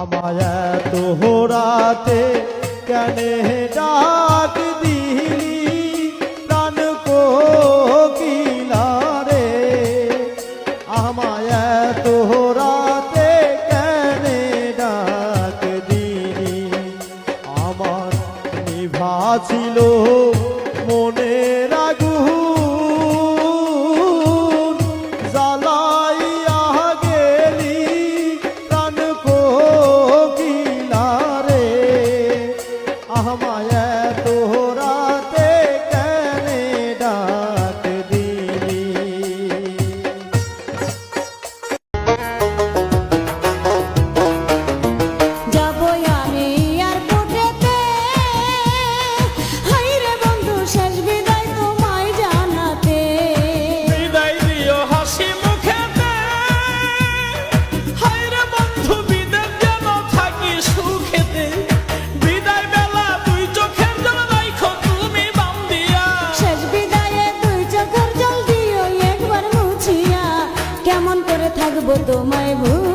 আমায় এত রাতে কেনে ডাক দিলি প্রাণ কোকিলা রে, আমায় এত রাতে কেনে ডাক দিলি, আমার নিভা ছিল মনের আগুন জ্বালাইয়া গেলি প্রাণ কোকিলা রে, আমায় এত রাতে কেনে ডাক দিলি। যাবো আমি এয়ারপোর্টেতে, হাইরে বন্ধু শেষ বিদায় তোমায় জানাতে। বিদায় দিও হাসি মুখেতে, হায়রে বন্ধু বিদেশ যেন থাকি সুখেতে। বিদায় বেলা দুই চোখের জল রাইখো তুমি বাম দিয়া। শেষ বিদায়ে দুই চোখের জল দিও একবার মুছিয়া, কেমন করে থাকবো তোমায় ভুলিয়া।